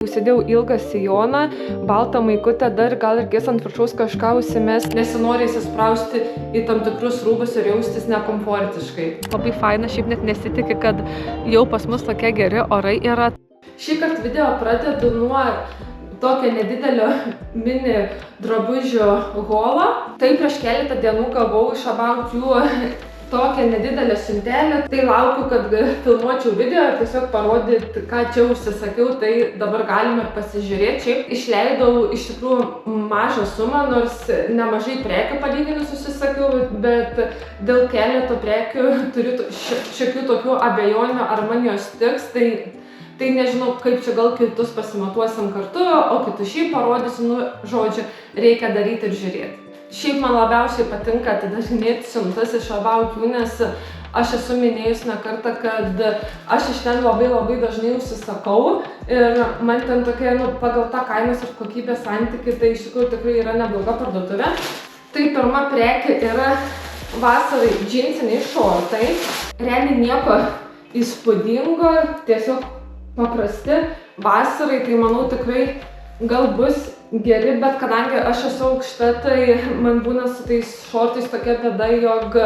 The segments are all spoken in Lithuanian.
Užsidėjau ilgą sijoną, baltą maikutę, dar gal reikės ant viršaus kažką užsimesti. Nesinori įsisprausti į tam tikrus rūbus ir jaustis nekomfortiškai. Labai faina, šiaip net nesitiki, kad jau pas mus tokie geri orai yra. Šįkart video pradedu nuo tokio nedidelio mini drabužio holo. Tai prieš keletą dienų gavau iš About You tokią nedidelę siuntelę. Tai laukiu, kad filmuočiau video ir tiesiog parodyti, ką čia užsisakiau, tai dabar galime ir pasižiūrėti. Šiaip išleidau iš tikrųjų mažą sumą, nors nemažai prekių palyginus užsisakiau, bet dėl keleto prekių turiu šiokių tokių abejonių, ar man jos tiks. Tai nežinau, kaip čia gal kitus pasimatuosim kartu, o kitus šiaip parodysiu, žodžiu, reikia daryti ir žiūrėti. Šiaip man labiausiai patinka atidarinėti siuntas iš About You, nes aš esu minėjus ne kartą, kad aš iš ten labai dažnai užsisakau ir man ten tokia, pagal tą kainos ir kokybės santykį, tai iš tikrųjų tikrai yra nebloga parduotuvė. Tai pirma prekė yra vasarai džinsiniai šortai. Realiai nieko įspūdingo, tiesiog paprasti. Vasarai tai manau tikrai gal bus geri, bet kadangi aš esu aukšta, tai man būna su tais šortais tokia bėda, jog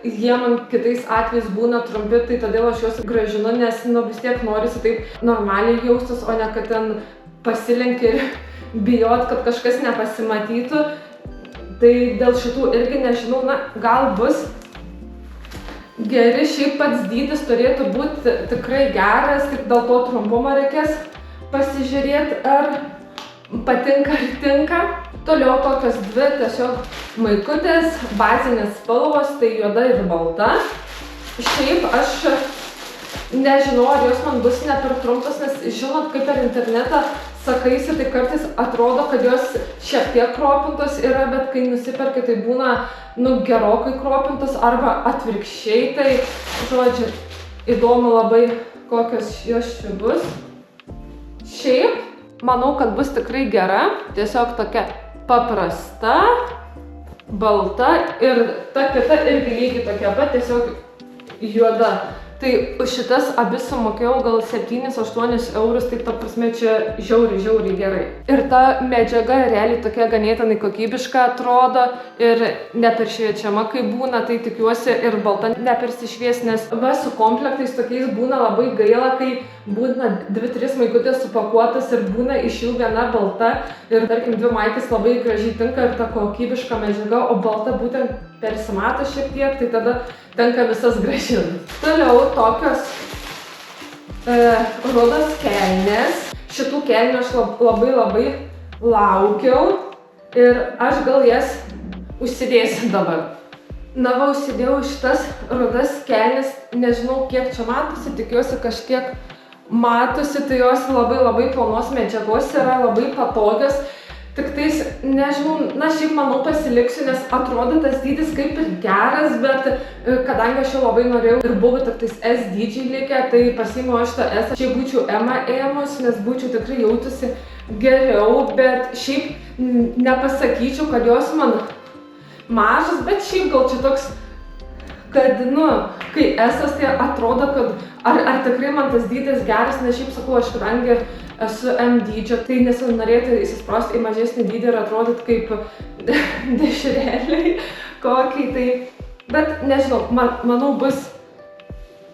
jie man kitais atvejais būna trumpi, tai todėl aš juos grąžinu, nes vis tiek norisi taip normaliai jaustis, o ne kad ten pasilenki ir bijot, kad kažkas nepasimatytų. Tai dėl šitų irgi nežinau, gal bus geri. Šiaip pats dydis turėtų būti tikrai geras, tik dėl to trumpumo reikės pasižiūrėti, ar patinka ar tinka. Toliau tokios dvi tiesiog maikutės, bazinės spalvos, tai juoda ir balta. Šiaip aš nežinau, ar jos man bus ne per trumpas, nes žinot, kaip per internetą sakaisi, tai kartais atrodo, kad jos šiek tiek kropintos yra, bet kai nusiperki, tai būna gerokai kropintos arba atvirkščiai. Tai, žodžiu, įdomu labai, kokios jos čia bus. Šiaip manau, kad bus tikrai gera, tiesiog tokia paprasta, balta ir ta kita irgi lygiai tokia pat, tiesiog juoda. Tai už šitas abi sumokėjau gal 7-8 eurus, tai ta prasme čia žiauriai gerai. Ir ta medžiaga realiai tokia ganėtinai kokybiška atrodo ir neperšviečiama, kai būna, tai tikiuosi ir balta nepersišvies, nes su komplektais tokiais būna labai gaila, kai būna 2-3 maikutės supakuotas ir būna iš jų viena balta ir tarkim 2 maikės labai gražiai tinka ir ta kokybiška medžiaga, o balta būtent persimato šiek tiek, tai tada tenka visas grąžinti. Toliau tokios rudos kelnės. Šitų kelnių aš labai laukiau ir aš gal jas užsidėsiu dabar. Užsidėjau šitas rudas kelnes, nežinau kiek čia matosi, tikiuosi kažkiek matosi, tai jos labai plonos medžiagos yra, labai patogios. Tik tais, nežinau, šiaip manau pasiliksiu, nes atrodo tas dydis kaip ir geras, bet kadangi aš jau labai norėjau ir buvo tik tais S dydžiai likę, tai pasiėmiau aš tą S. Šiaip būčiau M ėmus, nes būčiau tikrai jautusi geriau, bet šiaip nepasakyčiau, kad jos man mažas, bet šiaip gal čia toks, kad, kai S tai atrodo, kad ar tikrai man tas dydis geras, nes šiaip sakau, aš kadangi esu M dydžio, tai nesinorėtų įsisprausti į mažesnį dydį ir atrodyti kaip dešreliai kokiai, tai, bet nežinau, manau bus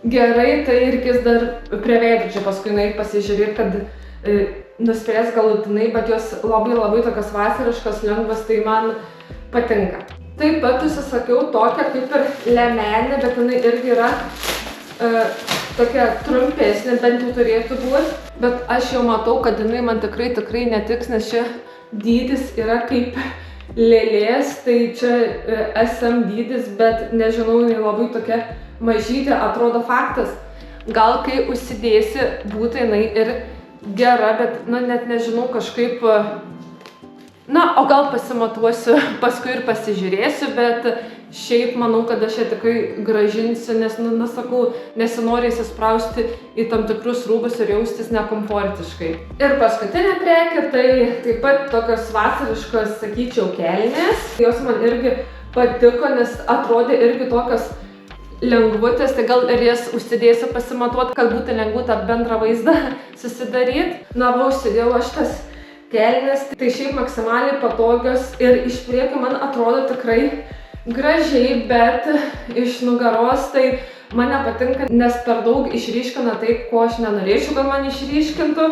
gerai, tai reikės dar prie veidrodžio paskui nueit pasižiūrėti, kad nuspręs galutinai, bet jos labai tokios vasariškos, lengvas, tai man patinka. Taip pat užsisakiau tokią kaip ir liemenę, bet jinai irgi yra tokia trumpesnė, bent jau turėtų būti, bet aš jau matau, kad jinai man tikrai netiks, nes čia dydis yra kaip lėlės, tai čia SM dydis, bet nežinau, jinai labai tokia mažytė, atrodo faktas. Gal kai užsidėsi, būtų jinai ir gera, bet net nežinau, kažkaip, o gal pasimatuosiu, paskui ir pasižiūrėsiu, bet šiaip manau, kad aš ją tikrai gražinsiu, nes, sakau, nesinori įsisprausti į tam tikrus rūbus ir jaustis nekomfortiškai. Ir paskutinė prekė, tai taip pat tokios vasariškos, sakyčiau, kelnės. Jos man irgi patiko, nes atrodė irgi tokios lengvutės, tai gal ir jas užsidėsiu pasimatuoti, kad būtų lengvu tą bendrą vaizdą susidaryti. Na, va, užsidėjau aš tas kelnes, tai šiaip maksimaliai patogios ir iš priekio man atrodo tikrai gražiai, bet iš nugaros tai man nepatinka, nes per daug išryškina tai, ko aš nenorėčiau, kad man išryškintų.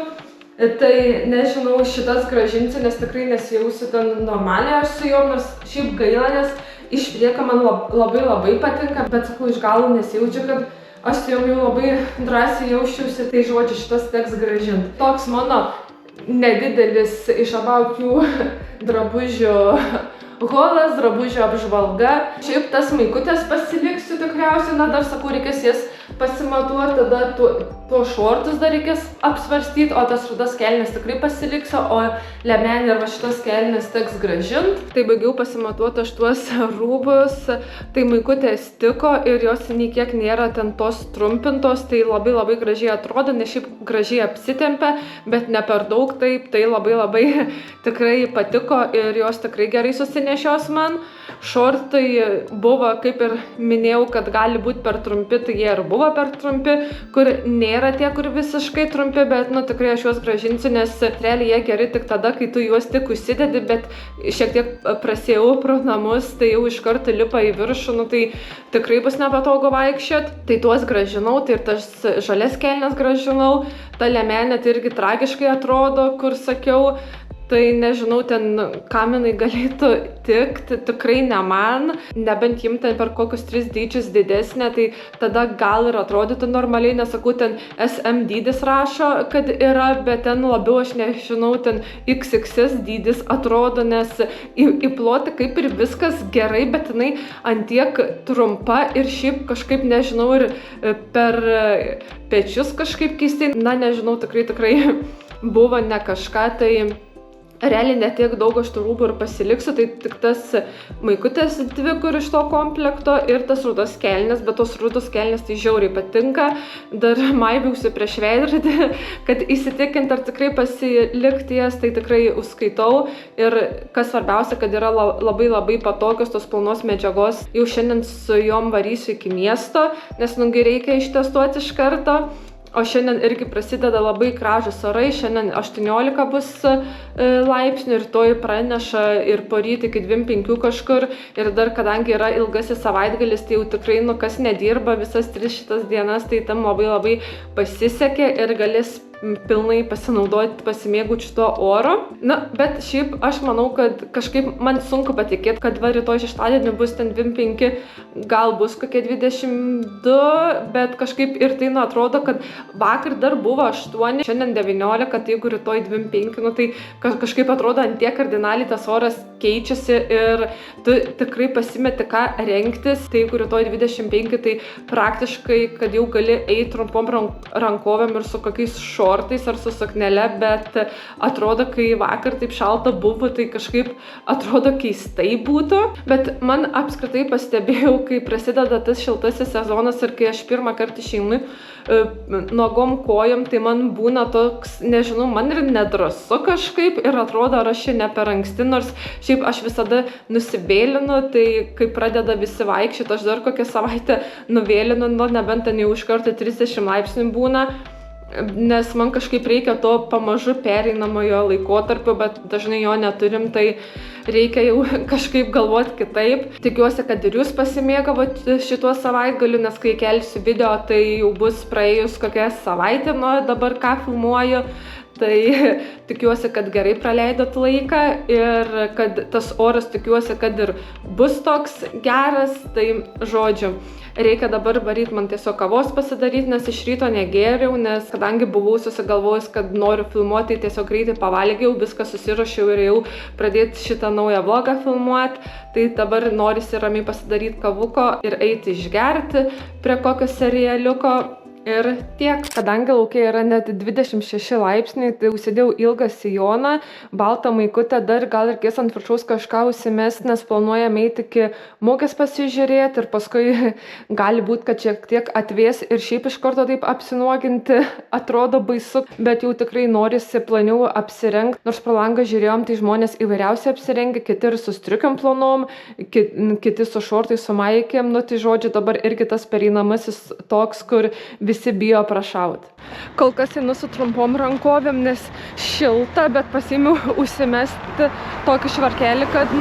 Tai nežinau, šitas grąžinsiu, nes tikrai nesijausiu ten normaliai aš su jom, nors šiaip gaila, nes iš priekio man labai patinka, bet sakau, iš galo nesijaučiu, kad aš su jom jau labai drąsiai jausčiausi, tai žodžiu, šitas teks grąžinti. Toks mano nedidelis iš About You drabužių holas, drabužių apžvalga. Šiaip tas maikutės pasiliksiu tikriausiai, na dar sakau, reikės jas pasimatuoti, tada tuos šortus dar reikės apsvarstyti, o tas rudas kelnes tikrai pasiliksiu, o liemenį arba šitos kelnes teks grąžinti. Tai baigiau pasimatuoti aš tuos rūbus, tai maikutės tiko ir jos nei kiek nėra ten tos trumpintos, tai labai gražiai atrodo, nes šiaip gražiai apsitempia, bet ne per daug taip, tai labai tikrai patiko ir jos tikrai gerai susinešios man. Šortai buvo, kaip ir minėjau, kad gali būti per trumpi, tai jie ir buvo per trumpi, kur nėra tie, kur visiškai trumpi, bet nu tikrai aš juos grąžinsiu, nes realiai jie geri tik tada, kai tu juos tik užsidedi, bet šiek tiek prasėjau pro namus, tai jau iš karto lipa į viršų, nu tai tikrai bus nepatogu vaikščiot. Tai tuos grąžinau, tai ir tas žalias kelnes grąžinau, ta liemenė tai irgi tragiškai atrodo, kur sakiau. Tai nežinau, ten kam jinai galėtų tikti, tikrai ne man, nebent jim ten per kokius 3 dydžius didesnė, tai tada gal ir atrodytų normaliai, nesakau, ten SM dydis rašo, kad yra, bet ten labiau, aš nežinau, ten XXS dydis atrodo, nes į plotį kaip ir viskas gerai, bet jinai antiek trumpa ir šiaip kažkaip, nežinau, ir per pečius kažkaip keistai, na nežinau, tikrai buvo ne kažką, tai realiai netiek daug aš tų rūbų ir pasiliksiu, tai tik tas maikutės 2, kur iš to komplekto ir tas rudos kelnes, bet tos rudos kelnes tai žiauriai patinka. Dar maiviausi prieš veidrodį, kad įsitikinti, ar tikrai pasilikti jas, tai tikrai užskaitau. Ir kas svarbiausia, kad yra labai patogios tos plaunos medžiagos. Jau šiandien su jom varysiu iki miesto, nes nugi reikia ištestuoti iš karto. O šiandien irgi prasideda labai gražūs orai, šiandien 18 bus laipsnių ir toj praneša ir poryt iki 25 kažkur. Ir dar kadangi yra ilgasis savaitgalis, tai jau tikrai, nu kas nedirba visas 3 šitas dienas, tai tam labai pasisekė ir galės pilnai pasinaudoti, pasimėgauti šito oro. Na, bet šiaip aš manau, kad kažkaip man sunku patikėti, kad va rytoj šeštadienį bus ten 25, gal bus kokie 22, bet kažkaip ir tai, nu, atrodo, kad vakar dar buvo 8, šiandien 19, tai jeigu rytoj 25, nu, tai kažkaip atrodo antiek kardinaliai tas oras keičiasi ir tu tikrai pasimeti ką rengtis, tai jeigu rytoj 25, tai praktiškai, kad jau gali eiti trumpom rankovėm ir su kokiais šortais ar su suknele, bet atrodo, kai vakar taip šalta buvo, tai kažkaip atrodo keistai būtų. Bet man apskritai pastebėjau, kai prasideda tas šiltasis sezonas ir kai aš pirmą kartą išeinu nuogom kojom, tai man būna toks, nežinau, man ir nedrąsu kažkaip ir atrodo, ar aš čia ne per anksti, nors šiaip aš visada nusivėlinu, tai kai pradeda visi vaikščioti, aš dar kokią savaitę nuvėlinu, nu nebent ten jau iš karto 30 laipsnių būna. Nes man kažkaip reikia to pamažu pereinamojo laikotarpio, bet dažnai jo neturim, tai reikia jau kažkaip galvoti kitaip. Tikiuosi, kad ir jūs pasimėgavot šituo savaitgaliu, nes kai kelsiu video, tai jau bus praėjus kokia savaitė nuo dabar, ką filmuoju. Tai tikiuosi, kad gerai praleidot laiką ir kad tas oras, tikiuosi, kad ir bus toks geras. Tai žodžiu, reikia dabar varyti man tiesiog kavos pasidaryti, nes iš ryto negėriau, nes kadangi buvau susigalvojus, kad noriu filmuoti, tai tiesiog greitai pavalgiau, viską susiruošiau ir jau pradėti šitą naują vlogą filmuoti. Tai dabar norisi ramiai pasidaryti kavuko ir eiti išgerti prie kokio serialiuko. Ir tiek, kadangi laukia yra net 26 laipsniai, tai užsidėjau ilgą sijoną, baltą maikutę, dar gal reikės ant viršaus kažką užsimest, nes planuojame eiti iki mugės pasižiūrėti ir paskui gali būti, kad šiek tiek atvės ir šiaip iš karto taip apsinuoginti atrodo baisu, bet jau tikrai norisi planiau apsirengti, nors pro langą žiūrėjom, tai žmonės įvairiausiai apsirengia, kiti ir su striukiam plonom, kiti su šortais, su maikėm, nu tai žodžiu dabar irgi tas pereinamasis toks, kur visi bijo prašauti. Kol kas einu su trumpom rankovėm, nes šilta, bet pasiėmiau užsimesti tokį švarkelį, kad,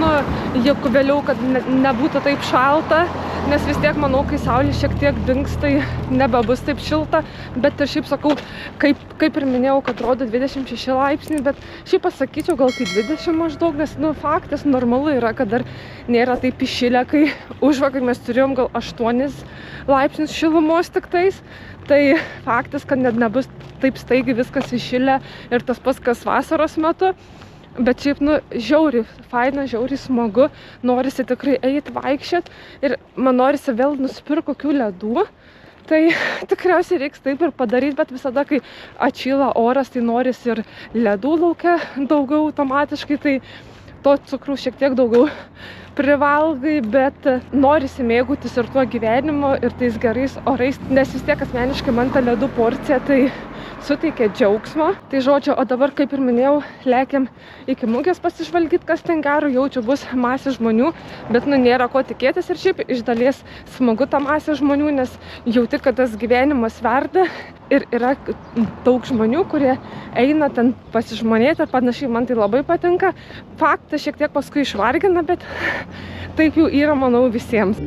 juk vėliau, kad nebūtų taip šalta, nes vis tiek, manau, kai saulė šiek tiek dings, tai nebebus taip šilta, bet ir šiaip sakau, kaip ir minėjau, kad rodo 26 laipsniai, bet šiaip pasakyčiau, gal tai 20 maždaug, nes, faktas normalu yra, kad dar nėra taip įšilę, kai užvakar mes turėjom gal 8 laipsnius šilumos tik tais, tai faktas, kad net nebus taip staigiai viskas įšilę ir tas pats, kas vasaros metu. Bet šiaip, žiauriai faina, žiauriai smagu, norisi tikrai eiti vaikščiot ir man norisi vėl nusipirkti kokių ledų. Tai tikriausiai reiks taip ir padaryti, bet visada, kai atšyla oras, tai norisi ir ledų laukia daugiau automatiškai, tai to cukrų šiek tiek daugiau privalgai, bet norisi mėgautis ir tuo gyvenimu, ir tais gerais orais, nes vis tiek asmeniškai man ta ledų porcija tai suteikia džiaugsmo. Tai žodžiu, o dabar, kaip ir minėjau, lekiam iki mugės pasižvalgyti, kas ten gero, jaučiu bus masė žmonių, bet nėra ko tikėtis ir šiaip iš dalies smagu ta masė žmonių, nes jauti, kad tas gyvenimas verda ir yra daug žmonių, kurie eina ten pasižmonėti ir panašiai, man tai labai patinka. Faktas šiek tiek paskui išvargina, bet taip jau yra, manau, visiems.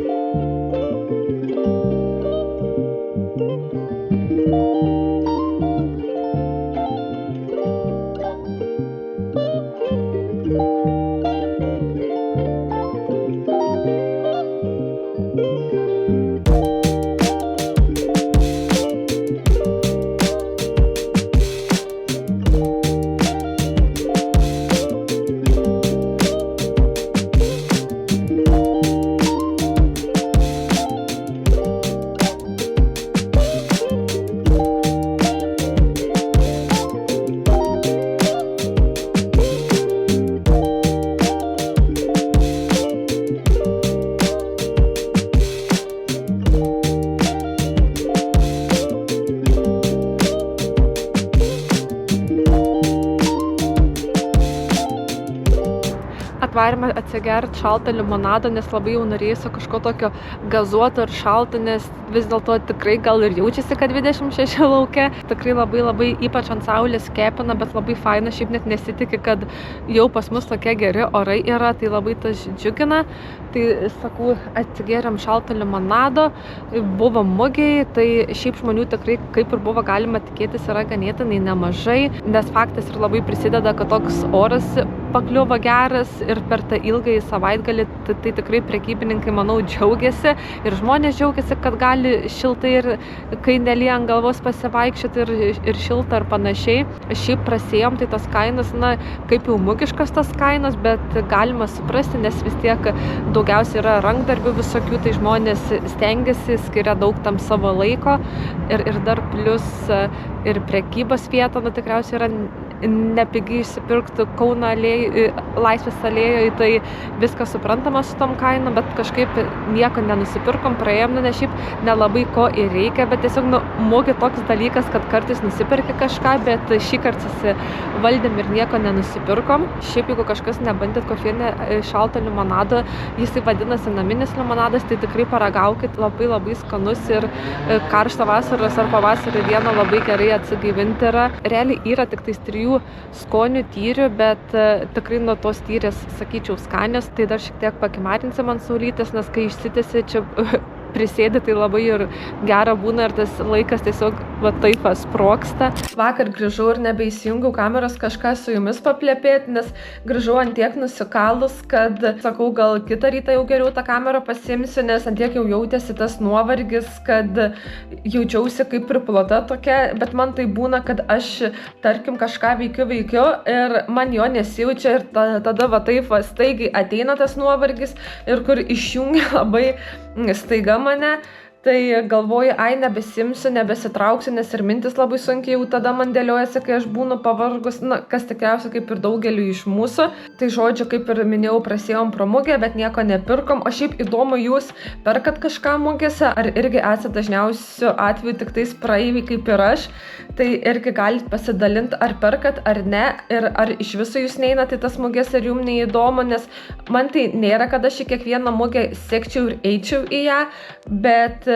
Atvarėme atsigerti šaltą limonadą, nes labai jau norėjusi kažko tokio gazuoto ir šalto, nes vis dėlto tikrai gal ir jaučiasi, kad 26 laukia. Tikrai labai ypač ant saulės kepina, bet labai faina, šiaip net nesitiki, kad jau pas mus tokie geri orai yra, tai labai tas džiugina. Tai sakau, atsigėrėm šalto limonado, buvo mugėj, tai šiaip žmonių tikrai, kaip ir buvo galima tikėtis, yra ganėtinai nemažai, nes faktas ir labai prisideda, kad toks oras pakliuvo geras ir per tą ilgąjį savaitgalį, tai tikrai prekybininkai, manau, džiaugiasi ir žmonės džiaugiasi, kad gali šiltai ir kai nelyja ant galvos pasivaikščioti ir šilta ir panašiai. Šiaip prasėjom, tai tas kainas, kaip jau mugiškas tas kainas, bet galima suprasti, nes vis tiek daugiausiai yra rankdarbių visokių, tai žmonės stengiasi, skiria daug tam savo laiko ir dar plus ir prekybos vieta, tikriausiai yra nepigiai išsipirkti Kauno Laisvės alėjoje, tai viskas suprantama su tom kainom, bet kažkaip nieko nenusipirkom, praėjom, nes šiaip nelabai ko ir reikia, bet tiesiog mugė toks dalykas, kad kartais nusipirki kažką, bet šį kartą susivaldėm ir nieko nenusipirkom. Šiaip jeigu kažkas nebandėt kofienę šalto limonado, jisai vadinasi naminis limonadas, tai tikrai paragaukit, labai skanus ir karštą vasaros ar pavasarį dieną labai gerai atsigaivinti yra. Realiai yra tik tais 3 skonių tyrių, bet tikrai nuo tos tyrės, sakyčiau, skanios, tai dar šiek tiek pakimarinsim ant saulytės, nes kai išsitęsi čia prisėdi, tai labai ir gera būna ir tas laikas tiesiog va taip sprogsta. Vakar grįžau ir nebeįsijungiau kameros kažką su jumis paplepėti, nes grįžau ant tiek nusikalus, kad sakau, gal kitą rytą jau geriau tą kamerą pasiimsiu, nes ant tiek jau jautėsi tas nuovargis, kad jaučiausi kaip priplota tokia, bet man tai būna, kad aš, tarkim, kažką veikiu ir man jo nesijaučia ir tada va taip va staigiai ateina tas nuovargis ir kur išjungia labai staiga mane, Tai galvoju, ai, nebesimsiu, nebesitrauksiu, nes ir mintis labai sunkiai jau tada man dėliojasi, kai aš būnu pavargus, kas tikriausiai kaip ir daugeliu iš mūsų. Tai žodžiu, kaip ir minėjau, prasėjom pro mugę, bet nieko nepirkom. O šiaip įdomu, jūs perkat kažką mugėse, ar irgi esate dažniausiu atveju tik tais praeiviai kaip ir aš. Tai irgi galite pasidalinti, ar perkat, ar ne, ir ar iš viso jūs neinate į tas mugės ir jums neįdomu, nes man tai nėra, kad aš į kiekvieną mugę sekčiau ir eičiau į ją, bet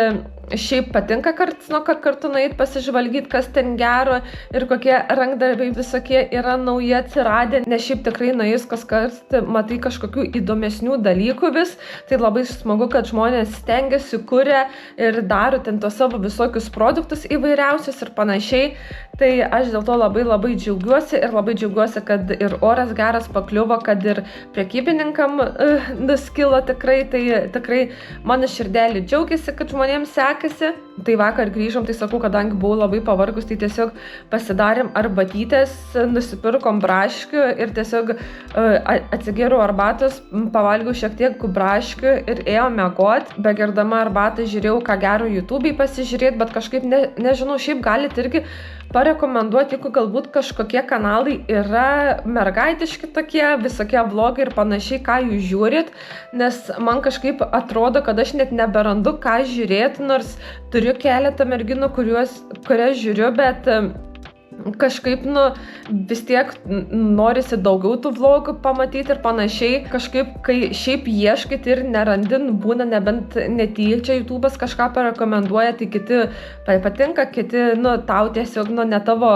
šiaip patinka karts nuo karto nueit pasižvalgyti, kas ten gero ir kokie rankdarbiai visokie yra nauji atsiradę, nes šiaip tikrai nuėjus kaskart matai kažkokių įdomesnių dalykų vis, tai labai smagu, kad žmonės stengiasi, kuria ir daro ten tos savo visokius produktus įvairiausius ir panašiai, tai aš dėl to labai džiaugiuosi ir labai džiaugiuosi, kad ir oras geras pakliuvo, kad ir prekybininkam nuskilo tikrai, tai tikrai mano širdelį džiaugiasi, kad žmonėms sekasi. Tai vakar grįžom, tai sakau, kadangi buvau labai pavargus, tai tiesiog pasidarėm arbatytės, nusipirkom braškių ir tiesiog atsigėriau arbatos, pavalgiau šiek tiek braškių ir ėjau miegot. Begerdama arbatą žiūrėjau, ką gero YouTube'ai pasižiūrėti, bet kažkaip nežinau, šiaip galite irgi parekomenduoti, jeigu galbūt kažkokie kanalai yra mergaitiški tokie, visokie vlogai ir panašiai, ką jūs žiūrit, nes man kažkaip atrodo, kad aš net neberandu, ką žiūrėti, nors turiu keletą merginų, kurias žiūriu, bet kažkaip, vis tiek norisi daugiau tų vlogų pamatyti ir panašiai. Kažkaip, kai šiaip ieškit ir nerandin, būna nebent netyčia YouTube'as kažką parekomenduoja, tai kiti patinka, kiti, tau tiesiog, ne tavo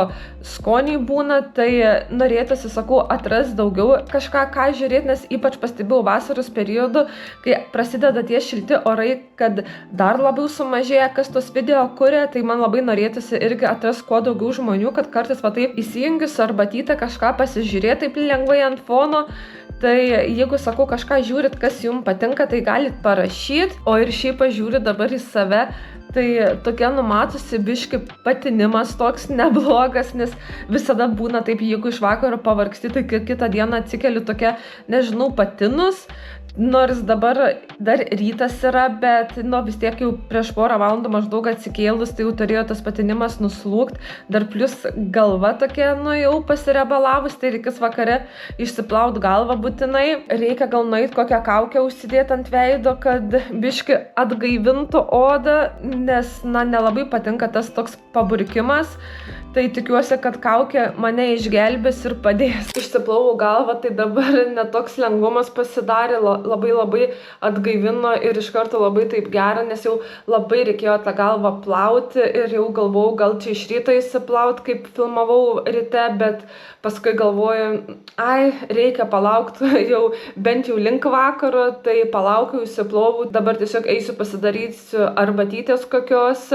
skoniai būna, tai norėtųsi, sakau, atras daugiau kažką, ką žiūrėti, nes ypač pastebėjau vasaros periodu, kai prasideda tie šilti orai, kad dar labiau sumažėja, kas tos video kuria, tai man labai norėtųsi irgi atras kuo daugiau žmonių, kad kartais va taip įsijungius arbatytę kažką pasižiūrėti taip lengvai ant fono. Tai jeigu, sakau, kažką žiūrit, kas jums patinka, tai galit parašyti, o ir šiaip pažiūrit dabar į save, tai tokia numatosi biški patinimas toks neblogas, nes visada būna taip, jeigu iš vakaro pavargsti, tai kitą dieną atsikeli tokia, nežinau, patinus. Nors dabar dar rytas yra, bet vis tiek jau prieš porą valandų maždaug atsikėlus, tai jau turėjo tas patinimas nuslūgt, dar plus galva tokia, jau pasirebalavus, tai reikės vakare išsiplaut galvą būtinai, reikia gal nueit kokią kaukę užsidėti ant veido, kad biški atgaivintų odą, nes, nelabai patinka tas toks paburkimas. Tai tikiuosi, kad kaukė mane išgelbės ir padės. Išsiplovau galvą, tai dabar netoks lengvumas pasidarė, labai atgaivino ir iš karto labai taip gera, nes jau labai reikėjo tą galvą plauti ir jau galvojau, gal čia iš ryto įsiplaut, kaip filmavau ryte, bet paskui galvoju, reikia palaukti jau bent jau link vakaro, tai palaukiau, įsiplovau, dabar tiesiog eisiu pasidarysiu arbatytės kokios.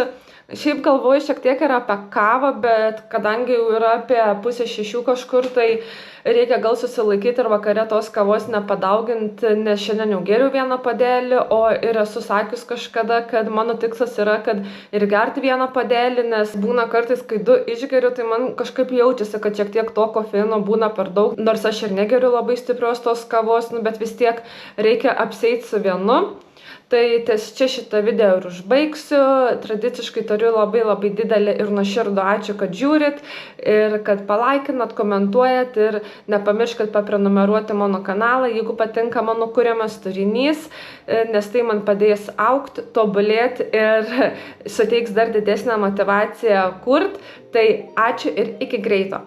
Šiaip galvoju šiek tiek ir apie kavą, bet kadangi jau yra apie 5:30 kažkur, tai reikia gal susilaikyti ir vakare tos kavos nepadauginti, nes šiandien jau geriau vieną puodelį, o ir esu sakius kažkada, kad mano tikslas yra, kad ir gerti vieną puodelį, nes būna kartais, kai 2 išgeriu, tai man kažkaip jaučiasi, kad šiek tiek to kofeino būna per daug, nors aš ir negeriu labai stiprios tos kavos, bet vis tiek reikia apsieiti su vienu. Tai ties čia šitą video ir užbaigsiu. Tradiciškai turiu labai didelį ir nuoširdų ačiū, kad žiūrit ir kad palaikinat, komentuojat ir nepamirškit paprenumeruoti mano kanalą, jeigu patinka mano kuriamas turinys, nes tai man padės augti, tobulėti ir suteiks dar didesnę motivaciją kurt. Tai ačiū ir iki greito.